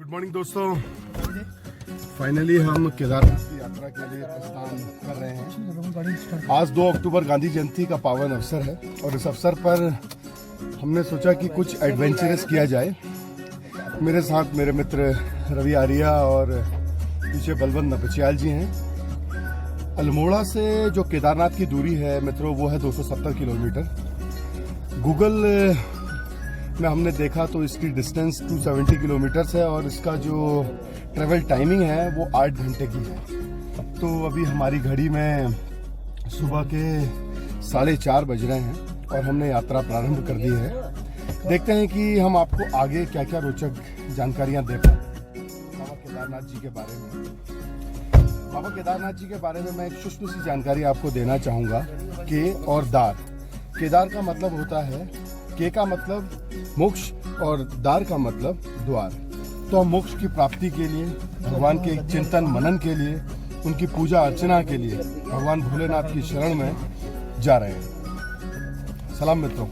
Good morning दोस्तों, finally हम केदारनाथ की यात्रा के लिए प्रस्थान कर रहे हैं। आज 2 अक्टूबर गांधी जयंती का पावन अवसर है और इस अवसर पर हमने सोचा कि कुछ एडवेंचरस किया जाए। मेरे साथ मेरे मित्र रवि आर्या और पीछे बलवंत नपचियाल जी हैं। अल्मोड़ा से जो केदारनाथ की दूरी है मित्रों वो है 270 किलोमीटर। गूगल में हमने देखा तो इसकी डिस्टेंस 270 किलोमीटर्स है और इसका जो ट्रेवल टाइमिंग है वो 8 घंटे की है। तो अभी हमारी घड़ी में सुबह के 4:30 बज रहे हैं और हमने यात्रा प्रारंभ कर दी है। देखते हैं कि हम आपको आगे क्या क्या रोचक जानकारियां दे पाए बाबा केदारनाथ जी के बारे में। बाबा केदारनाथ जी के बारे में मैं एक सूक्ष्म सी जानकारी आपको देना चाहूँगा। के और दार, केदार का मतलब होता है, के का मतलब मोक्ष और दार का मतलब द्वार। तो हम मोक्ष की प्राप्ति के लिए, भगवान के चिंतन मनन के लिए, उनकी पूजा अर्चना के लिए भगवान भोलेनाथ की शरण में जा रहे हैं। सलाम मित्रों।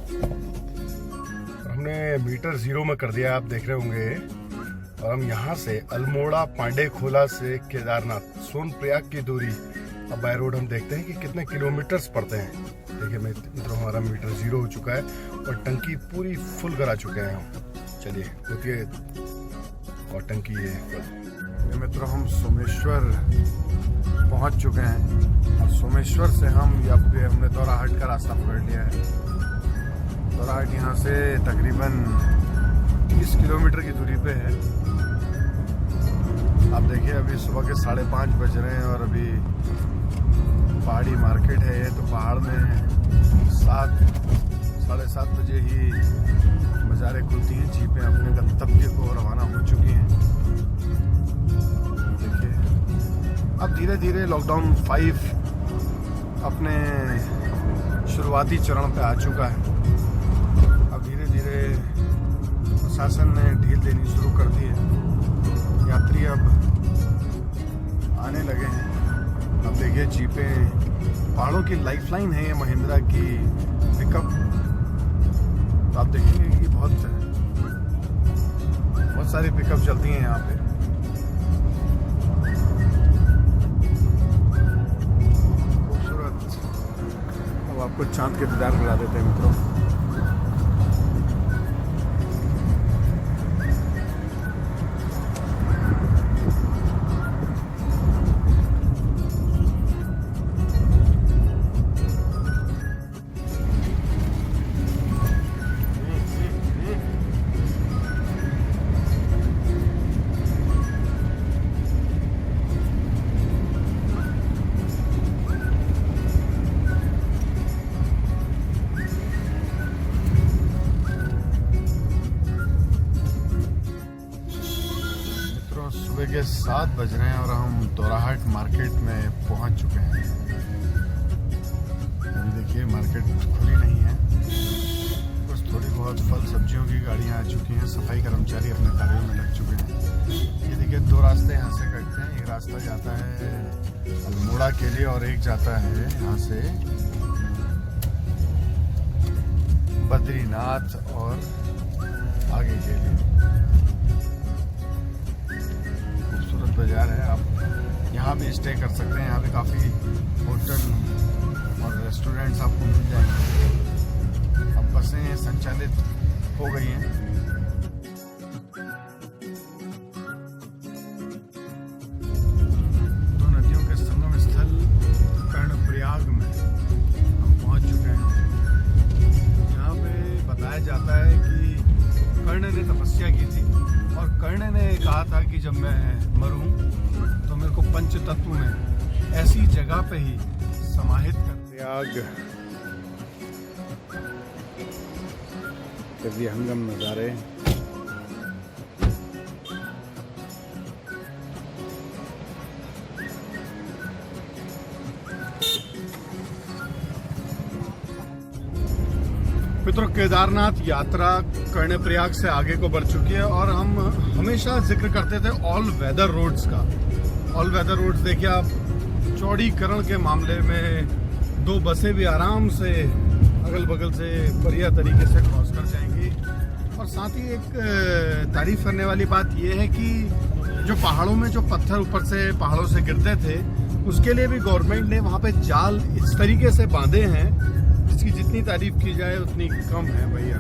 हमने मीटर 0 में कर दिया, आप देख रहे होंगे। और हम यहाँ से अल्मोड़ा पांडे खोला से केदारनाथ सोनप्रयाग की दूरी अब बाय रोड हम देखते हैं कि कितने किलोमीटर्स पड़ते हैं। देखिए मित्रों, हमारा मीटर 0 हो चुका है और टंकी पूरी फुल करा चुके हैं हम। चलिए होती और टंकी ये मित्रों, हम सोमेश्वर पहुंच चुके हैं और सोमेश्वर से हमने दौराहट का रास्ता पकड़ लिया है। दौराहट यहाँ से तकरीबन 30 किलोमीटर की दूरी पे है। आप देखिए अभी सुबह के 5:30 बज रहे हैं और अभी पहाड़ी मार्केट है ये। तो पहाड़ में 7-7:30 बजे ही बाजारें खुलती हैं। जीपें अपने गंतव्य को रवाना हो चुकी हैं। देखिए अब धीरे धीरे लॉकडाउन 5 अपने शुरुआती चरण पे आ चुका है। अब धीरे धीरे प्रशासन ने ढील देनी शुरू कर दी है। यात्री अब आने लगे हैं। अब देखिए जीपें, पहाड़ों की लाइफलाइन है ये महिंद्रा की पिकअप। तो आप देखेंगे कि बहुत सारी पिकअप चलती हैं यहाँ पे। खूबसूरत। अब आपको चांद के दीदार करा देते हैं मित्रों। सुबह के 7 बज रहे हैं और हम दौराहट मार्केट में पहुंच चुके हैं। अभी देखिए मार्केट खुली नहीं है, बस थोड़ी बहुत फल सब्जियों की गाड़ियां आ चुकी हैं। सफाई कर्मचारी अपने कार्यों में लग चुके हैं। ये देखिए 2 रास्ते यहाँ से कटते हैं। एक रास्ता जाता है अल्मोड़ा के लिए और एक जाता है यहाँ से बद्रीनाथ और आगे के लिए। बाजार है, आप यहाँ भी स्टे कर सकते हैं। यहाँ पे काफ़ी होटल और रेस्टोरेंट्स आपको मिल जाएंगे। अब बसें संचालित हो गई हैं। दो नदियों के संगम स्थल कर्णप्रयाग में हम पहुँच चुके हैं। यहाँ पे बताया जाता है कि कर्ण ने तपस्या की थी और कर्ण ने कहा था कि जब मैं मरूं तो मेरे को पंच तत्व में ऐसी जगह पे ही समाहित कर प्रयाग के विहंगम नज़ारे। मित्रों, केदारनाथ यात्रा कर्णप्रयाग से आगे को बढ़ चुकी है और हम हमेशा जिक्र करते थे ऑल वेदर रोड्स का। ऑल वेदर रोड्स देखिए आप, चौड़ीकरण के मामले में 2 बसें भी आराम से अगल बगल से बढ़िया तरीके से क्रॉस कर जाएंगी और और साथ ही एक तारीफ करने वाली बात यह है कि जो पहाड़ों में जो पत्थर ऊपर से पहाड़ों से गिरते थे, उसके लिए भी गवर्नमेंट ने वहाँ पे जाल इस तरीके से बांधे हैं जिसकी जितनी तारीफ की जाए उतनी कम है भैया।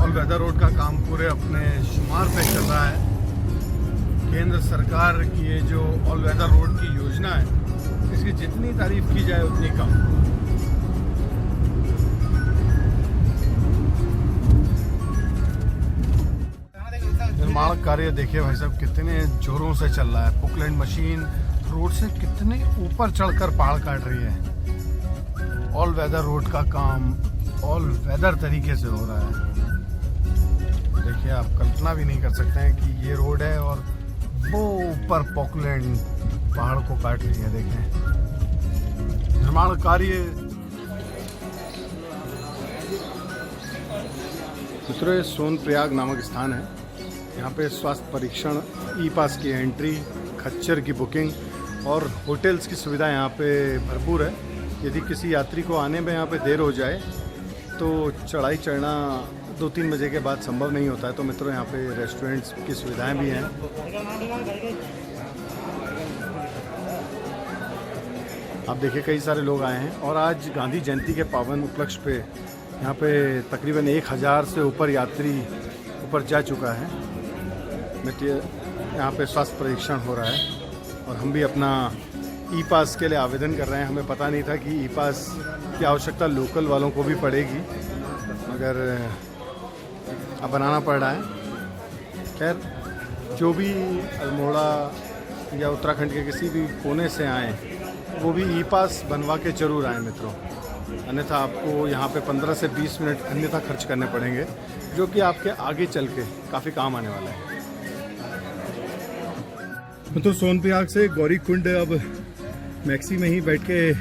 ऑल वेदर रोड का काम पूरे अपने शुमार पे चल रहा है। केंद्र सरकार की ये जो ऑल वेदर रोड की योजना है, इसकी जितनी तारीफ की जाए उतनी कम। निर्माण कार्य देखिए भाई साहब कितने जोरों से चल रहा है। पोकलैंड मशीन रोड से कितने ऊपर चढ़कर पहाड़ काट रही है। ऑल वेदर रोड का काम ऑल वेदर तरीके से हो रहा है। देखिए आप कल्पना भी नहीं कर सकते हैं कि ये रोड है और वो ऊपर पोकलैंड पहाड़ को काट रही है। देखें निर्माण कार्य। दूसरे सोनप्रयाग नामक स्थान है। यहाँ पे स्वास्थ्य परीक्षण, ई पास की एंट्री, खच्चर की बुकिंग और होटल्स की सुविधा यहाँ पे भरपूर है। यदि किसी यात्री को आने में यहाँ पे देर हो जाए तो चढ़ाई चढ़ना 2-3 बजे के बाद संभव नहीं होता है। तो मित्रों यहाँ पे रेस्टोरेंट्स की सुविधाएं भी हैं। आप देखिए कई सारे लोग आए हैं और आज गांधी जयंती के पावन उपलक्ष्य पे यहाँ पे तकरीबन 1000 से ऊपर यात्री ऊपर जा चुका है। यहाँ पे स्वास्थ्य परीक्षण हो रहा है और हम भी अपना ई पास के लिए आवेदन कर रहे हैं। हमें पता नहीं था कि ई पास की आवश्यकता लोकल वालों को भी पड़ेगी, मगर अब बनाना पड़ रहा है। खैर जो भी अल्मोड़ा या उत्तराखंड के किसी भी कोने से आए वो भी ई पास बनवा के जरूर आए मित्रों, अन्यथा आपको यहाँ पे 15 से 20 मिनट अन्यथा खर्च करने पड़ेंगे, जो कि आपके आगे चल के काफ़ी काम आने वाला है। तो सोनप्रयाग से गौरीकुंड अब मैक्सी में ही बैठ के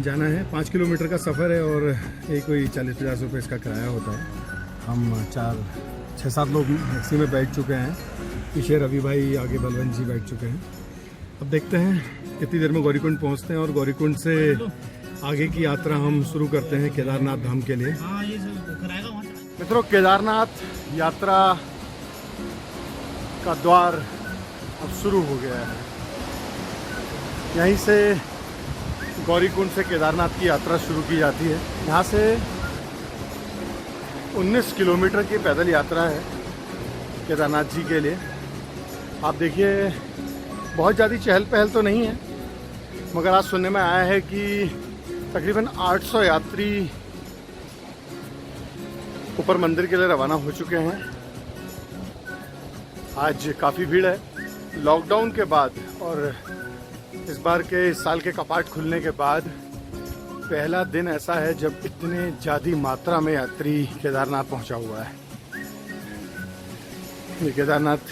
जाना है। 5 किलोमीटर का सफ़र है और ये कोई 40-50 रुपये इसका किराया होता है। हम 6-7 लोग मैक्सी में बैठ चुके हैं। पीछे रवि भाई, आगे बलवंत जी बैठ चुके हैं। अब देखते हैं कितनी देर में गौरीकुंड पहुंचते हैं और गौरीकुंड से आगे की यात्रा हम शुरू करते हैं केदारनाथ धाम के लिए। मित्रों केदारनाथ यात्रा का द्वार अब शुरू हो गया है। यहीं से गौरीकुंड से केदारनाथ की यात्रा शुरू की जाती है। यहाँ से 19 किलोमीटर की पैदल यात्रा है केदारनाथ जी के लिए। आप देखिए बहुत ज़्यादा चहल पहल तो नहीं है, मगर आज सुनने में आया है कि तकरीबन 800 यात्री ऊपर मंदिर के लिए रवाना हो चुके हैं। आज काफ़ी भीड़ है। लॉकडाउन के बाद और इस बार के इस साल के कपाट खुलने के बाद पहला दिन ऐसा है जब इतने ज़्यादा मात्रा में यात्री केदारनाथ पहुंचा हुआ है। ये केदारनाथ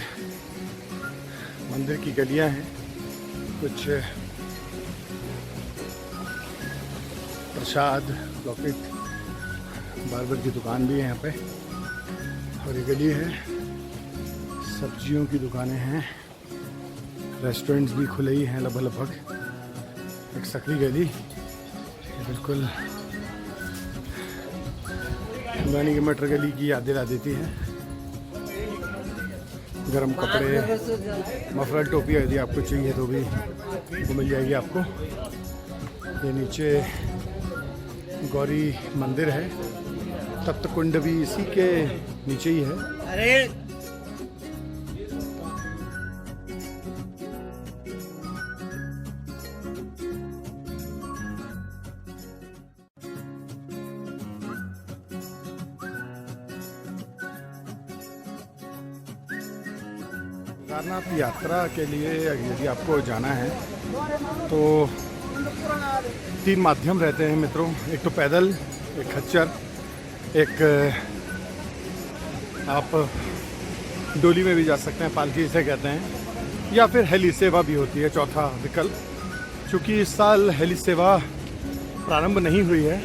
मंदिर की गलियां हैं, कुछ प्रसाद, लॉकेट, बार्बर की दुकान भी है यहाँ पे और ये गली है। सब्जियों की दुकानें हैं, रेस्टोरेंट्स भी खुले ही हैं लगभग। एक सकरी गली बिल्कुल रानी की मटर गली की याद दिला देती है। गर्म कपड़े, मफलर, टोपी यदि आपको चाहिए तो भी वो मिल जाएगी आपको। ये नीचे गौरी मंदिर है, तप्त कुंड भी इसी के नीचे ही है। अरे केदारनाथ यात्रा के लिए यदि आपको जाना है तो 3 माध्यम रहते हैं मित्रों। एक तो पैदल, एक खच्चर, एक आप डोली में भी जा सकते हैं, पालकी इसे कहते हैं, या फिर हेली सेवा भी होती है चौथा विकल्प। क्योंकि इस साल हेली सेवा प्रारंभ नहीं हुई है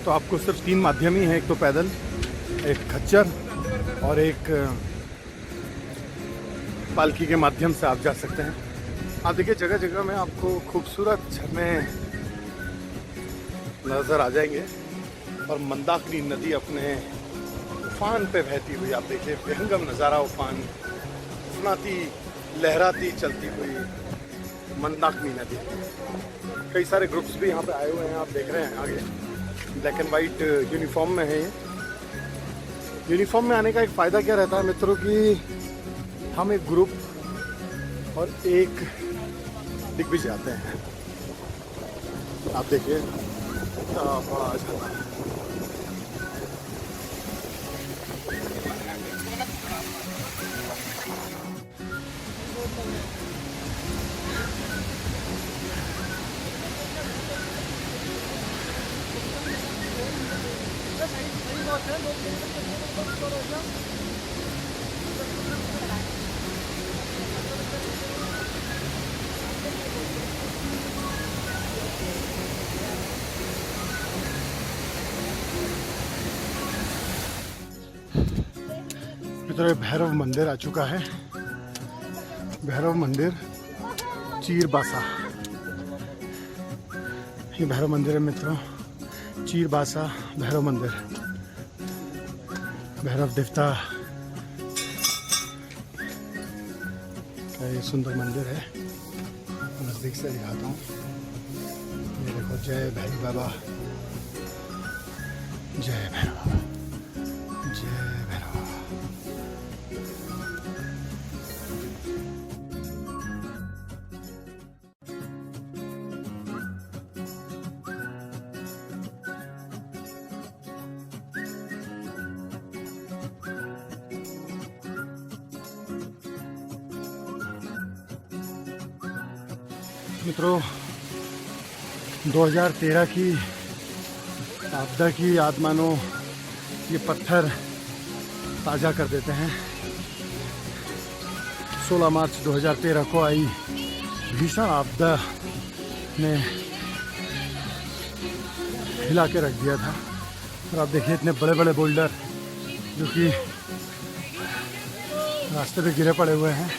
तो आपको सिर्फ 3 माध्यम ही हैं। एक तो पैदल, एक खच्चर और एक पालकी के माध्यम से आप जा सकते हैं। आप देखिए जगह जगह में आपको खूबसूरत झरने नज़र आ जाएंगे और मंदाकिनी नदी अपने उफान पे बहती हुई, आप देखिए बेहंगम नज़ारा, उफान उफनाती लहराती चलती हुई मंदाकिनी नदी। कई सारे ग्रुप्स भी यहाँ पे आए हुए हैं, आप देख रहे हैं आगे ब्लैक एंड वाइट यूनिफॉर्म में है। ये यूनिफॉर्म में आने का एक फ़ायदा क्या रहता है मित्रों कि हम एक ग्रुप और एक दिग्विजय आते हैं। आप देखिए बड़ा अच्छा। मित्रों भैरव मंदिर आ चुका है, भैरव मंदिर चीरबासा। ये भैरव मंदिर है मित्रों, चीरबासा भैरव मंदिर। भैरव देवता का ये सुंदर मंदिर है, नज़दीक से दिखाता हूँ। ये देखो, जय भैरव बाबा, जय भैरव बाबा, जय भैरव बाबा। मित्रों 2013 की आपदा की याद मानो ये पत्थर ताज़ा कर देते हैं। 16 मार्च 2013 को आई भीषण आपदा ने हिला के रख दिया था। और आप देखिए इतने बड़े बड़े बोल्डर जो कि रास्ते पे गिरे पड़े हुए हैं।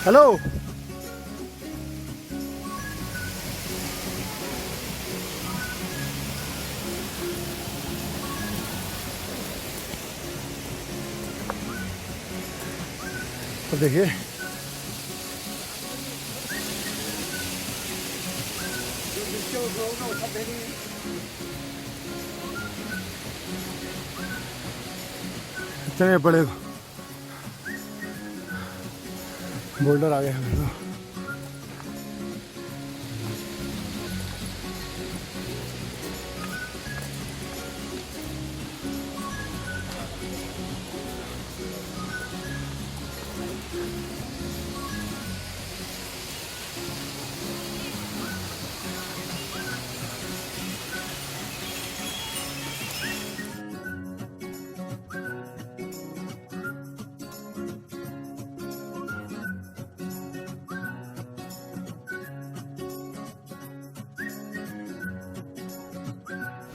हेलो, तो देखिए इतने बड़े बोल्डर आ गए हैं।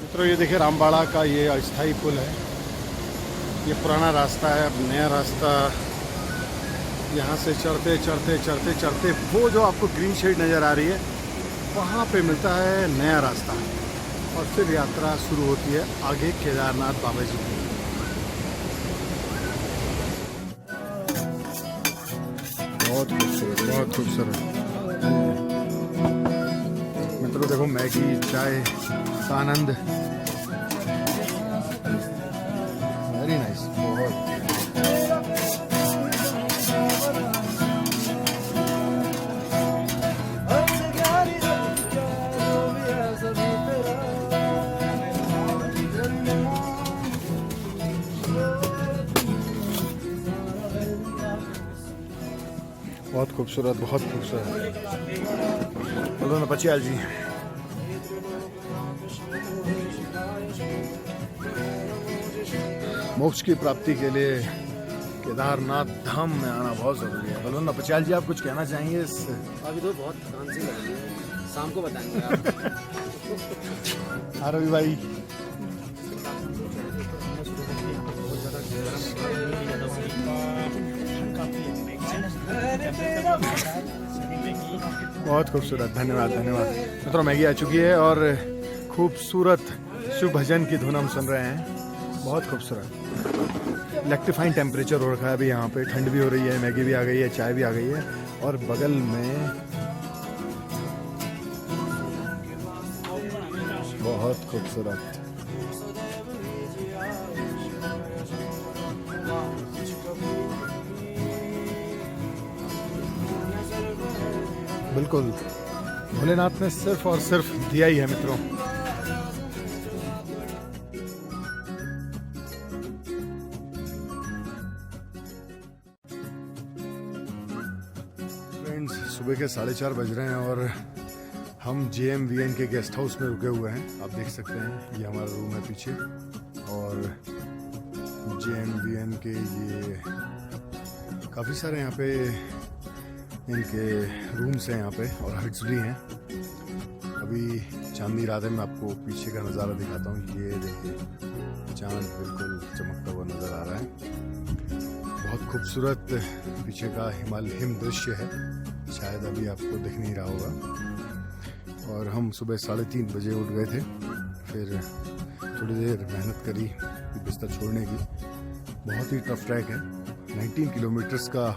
मित्रों ये देखिए रामबाड़ा का ये अस्थाई पुल है। ये पुराना रास्ता है, अब नया रास्ता यहाँ से चढ़ते चढ़ते चढ़ते चढ़ते वो जो आपको ग्रीन शेड नज़र आ रही है वहाँ पे मिलता है नया रास्ता, और फिर यात्रा शुरू होती है आगे केदारनाथ बाबा जी की। बहुत खूबसूरत, बहुत खूबसूरत। मित्रों देखो मैगी चाय का आनंद, वेरी नाइस, बहुत। बहुत खूबसूरत, बहुत खूबसूरत। हेलो नपचियाल जी। मोक्ष की प्राप्ति के लिए केदारनाथ धाम में आना बहुत जरूरी है। हेलो नपचियाल जी, आप कुछ कहना चाहेंगे? अभी तो बहुत थकान सी लग रही है, शाम को बताएंगे आप। हाँ रवि भाई, बहुत खूबसूरत, धन्यवाद धन्यवाद मित्रों। मैगी आ चुकी है और खूबसूरत शिव भजन की धुन हम सुन रहे हैं, बहुत खूबसूरत। इलेक्ट्रीफाइंग टेम्परेचर हो रखा है अभी यहाँ पे, ठंड भी हो रही है, मैगी भी आ गई है, चाय भी आ गई है और बगल में बहुत खूबसूरत बिल्कुल भोलेनाथ ने सिर्फ और सिर्फ दिया ही है मित्रों। फ्रेंड्स, सुबह के 4:30 बज रहे हैं और हम JMVN के गेस्ट हाउस में रुके हुए हैं। आप देख सकते हैं ये हमारा रूम है पीछे और JMVN के ये काफ़ी सारे यहाँ पे इनके रूम्स हैं यहाँ पे और हट्स भी हैं। अभी चांदनी रात है, मैं आपको पीछे का नज़ारा दिखाता हूँ। ये देखिए चांद बिल्कुल चमकता हुआ नज़र आ रहा है, बहुत खूबसूरत पीछे का हिम दृश्य है, शायद अभी आपको दिख नहीं रहा होगा। और हम सुबह 3:30 बजे उठ गए थे, फिर थोड़ी देर मेहनत करी बिस्तर छोड़ने की। बहुत ही टफ ट्रैक है, 19 किलोमीटर्स का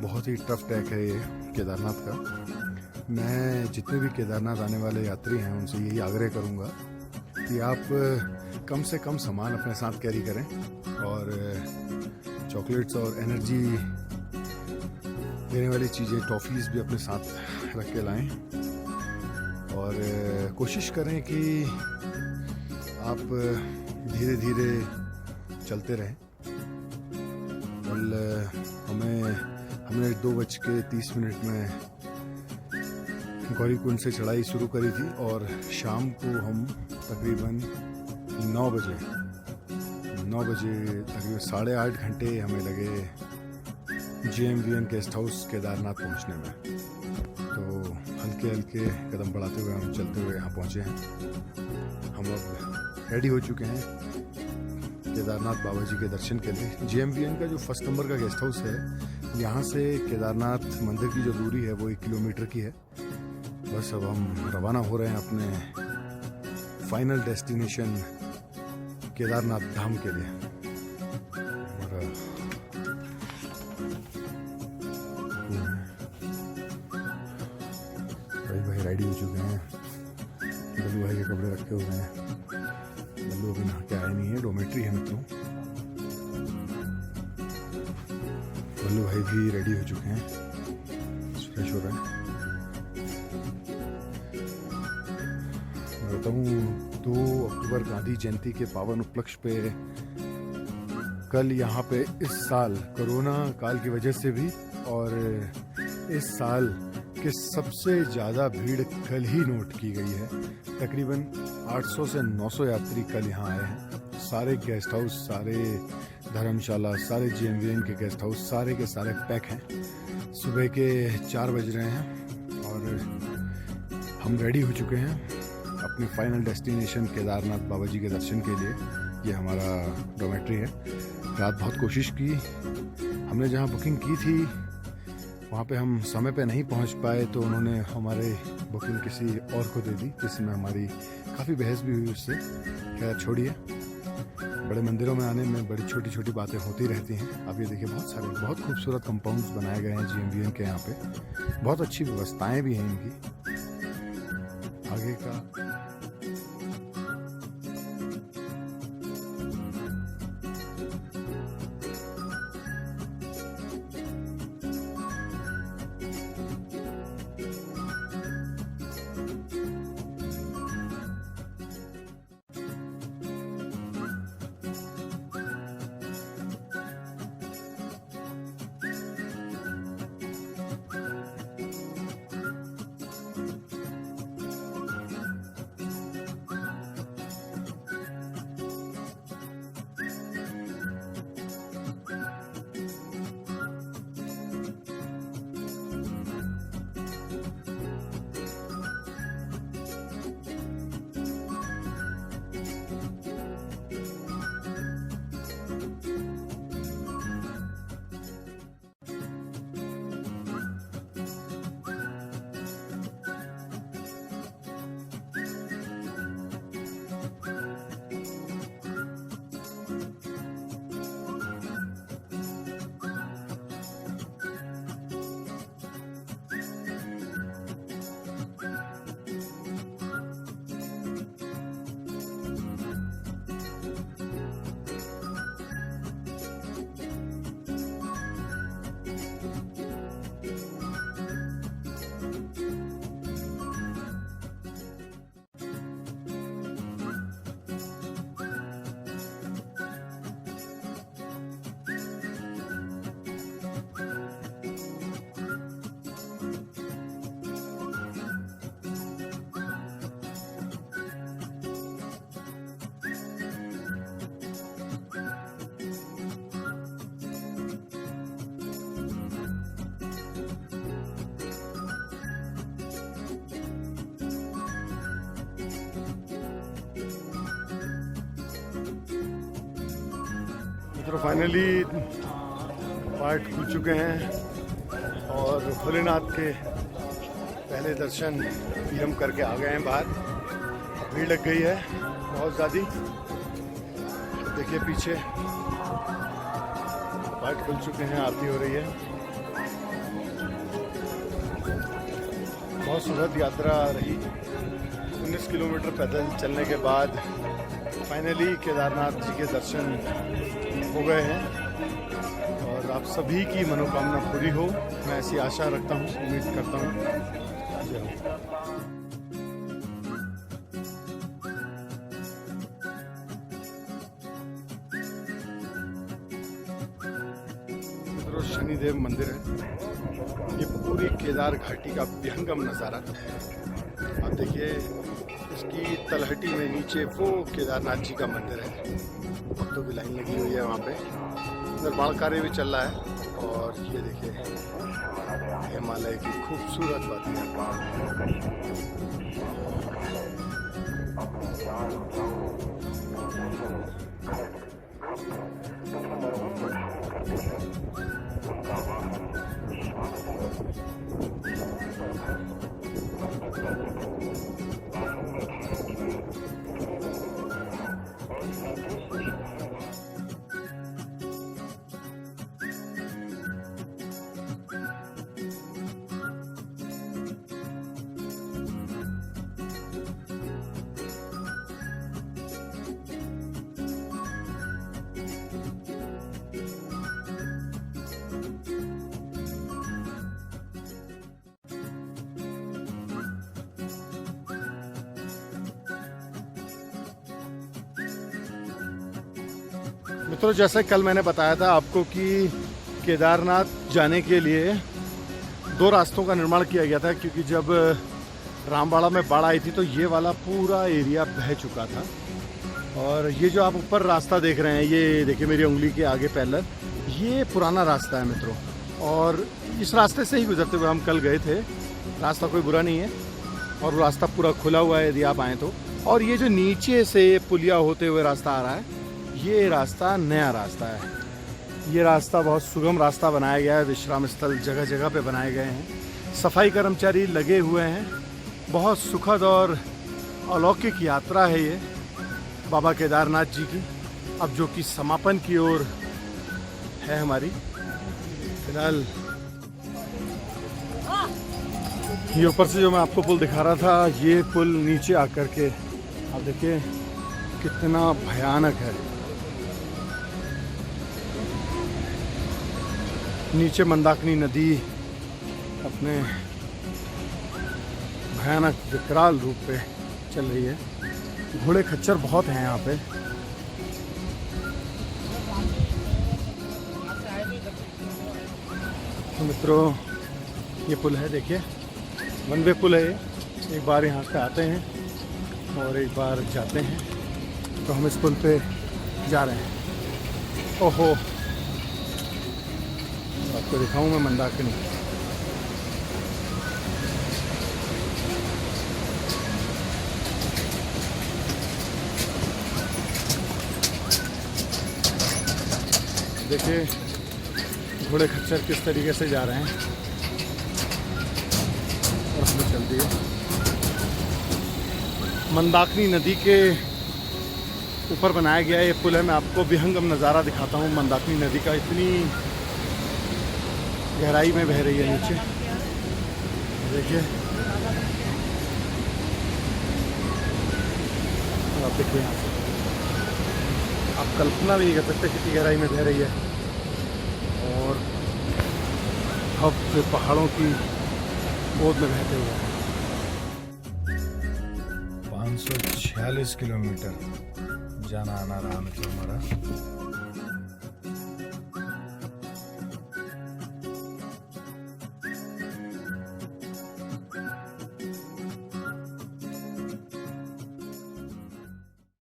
बहुत ही टफ ट्रैक है ये केदारनाथ का। मैं जितने भी केदारनाथ आने वाले यात्री हैं उनसे यही आग्रह करूंगा कि आप कम से कम सामान अपने साथ कैरी करें और चॉकलेट्स और एनर्जी देने वाली चीज़ें, टॉफ़ीज़ भी अपने साथ रख के लाएं और कोशिश करें कि आप धीरे धीरे चलते रहें। कल हमने 2:30 में गौरीकुंड से चढ़ाई शुरू करी थी और शाम को हम तकरीबन 9 बजे तकरीबन 8.5 घंटे हमें लगे JMVN गेस्ट हाउस केदारनाथ पहुंचने में। तो हल्के हल्के कदम बढ़ाते हुए हम चलते हुए यहाँ पहुँचे हैं। हम अब रेडी हो चुके हैं केदारनाथ बाबा जी के दर्शन के लिए। JMVN का जो 1 नंबर का गेस्ट हाउस है, यहाँ से केदारनाथ मंदिर की जो दूरी है वो 1 किलोमीटर की है। बस अब हम रवाना हो रहे हैं अपने फाइनल डेस्टिनेशन केदारनाथ धाम के लिए। भाई रेडी हो चुके हैं, बल्लू भाई के कपड़े रखे हुए हैं। बल्लू अभी नहा के आए नहीं है, डोमेट्री है मित्रों। बल्लू भाई भी रेडी हो चुके हैं, फ्रेश हो रहे हैं। मैं बताऊँ 2 अक्टूबर गांधी जयंती के पावन उपलक्ष्य पे कल यहाँ पे इस साल कोरोना काल की वजह से भी और इस साल के सबसे ज़्यादा भीड़ कल ही नोट की गई है। तकरीबन 800 से 900 यात्री कल यहाँ आए हैं। सारे गेस्ट हाउस, सारे धर्मशाला, सारे JMVN के गेस्ट हाउस सारे के सारे पैक हैं। सुबह के 4 बज रहे हैं और हम रेडी हो चुके हैं अपने फाइनल डेस्टिनेशन केदारनाथ बाबा जी के दर्शन के लिए। ये हमारा डोमेट्री है। रात बहुत कोशिश की, हमने जहाँ बुकिंग की थी वहाँ पे हम समय पे नहीं पहुँच पाए, तो उन्होंने हमारे बुकिंग किसी और को दे दी, जिसमें हमारी काफ़ी बहस भी हुई उससे। खैर छोड़िए, बड़े मंदिरों में आने में बड़ी छोटी छोटी बातें होती रहती हैं। अब ये देखिए बहुत खूबसूरत कंपाउंड्स बनाए गए हैं JMVN के यहाँ पे, बहुत अच्छी व्यवस्थाएं भी हैं इनकी। आगे का तो फाइनली पार्ट खुल चुके हैं और भोलेनाथ के पहले दर्शन भी हम करके आ गए हैं बाहर। भीड़ लग गई है बहुत ज़्यादा। देखिए पीछे पार्ट खुल चुके हैं, आरती हो रही है। बहुत सुखद यात्रा रही। 19 किलोमीटर पैदल चलने के बाद फाइनली केदारनाथ जी के दर्शन हो गए हैं और आप सभी की मनोकामना पूरी हो, मैं ऐसी आशा रखता हूँ, उम्मीद करता हूँ। शनिदेव मंदिर है। ये पूरी केदार घाटी का विहंगम नज़ारा। आप देखिए इसकी तलहटी में नीचे वो केदारनाथ जी का मंदिर है। भक्तों की लाइन लगी हुई है वहाँ पे। निर्माण कार्य भी चल रहा है और ये देखिए हिमालय की खूबसूरत वादियाँ। मित्रों, जैसे कल मैंने बताया था आपको कि केदारनाथ जाने के लिए 2 रास्तों का निर्माण किया गया था, क्योंकि जब रामबाड़ा में बाढ़ आई थी तो ये वाला पूरा एरिया बह चुका था। और ये जो आप ऊपर रास्ता देख रहे हैं, ये देखिए मेरी उंगली के आगे पैरेलल, ये पुराना रास्ता है मित्रों। और इस रास्ते से ही गुजरते हुए हम कल गए थे। रास्ता कोई बुरा नहीं है और वो रास्ता पूरा खुला हुआ है यदि आप आएँ तो। और ये जो नीचे से पुलिया होते हुए रास्ता आ रहा है, ये रास्ता नया रास्ता है। ये रास्ता बहुत सुगम रास्ता बनाया गया है। विश्राम स्थल जगह जगह पे बनाए गए हैं। सफाई कर्मचारी लगे हुए हैं। बहुत सुखद और अलौकिक यात्रा है ये बाबा केदारनाथ जी की, अब जो कि समापन की ओर है हमारी। फिलहाल ये ऊपर से जो मैं आपको पुल दिखा रहा था, ये पुल नीचे आकर के आप देखिए कितना भयानक है। नीचे मंदाकिनी नदी अपने भयानक विकराल रूप पे चल रही है। घोड़े खच्चर बहुत हैं यहाँ पे। तो मित्रों, ये पुल है, देखिए वन वे पुल है ये। एक बार यहाँ से आते हैं और एक बार जाते हैं। तो हम इस पुल पे जा रहे हैं। ओहो, आपको दिखाऊं मैं मंदाकिनी। देखिए घोड़े खच्चर किस तरीके से जा रहे हैं और हमें चल दिए। मंदाकिनी नदी के ऊपर बनाया गया ये पुल है। मैं आपको विहंगम नज़ारा दिखाता हूँ मंदाकिनी नदी का। इतनी गहराई में बह रही है नीचे, देखिए। आप देखिए यहाँ से आप कल्पना भी नहीं कर सकते कितनी गहराई में बह रही है। और अब पहाड़ों की गोद में बहते हुए 546 किलोमीटर जाना आना रहा मतलब हमारा।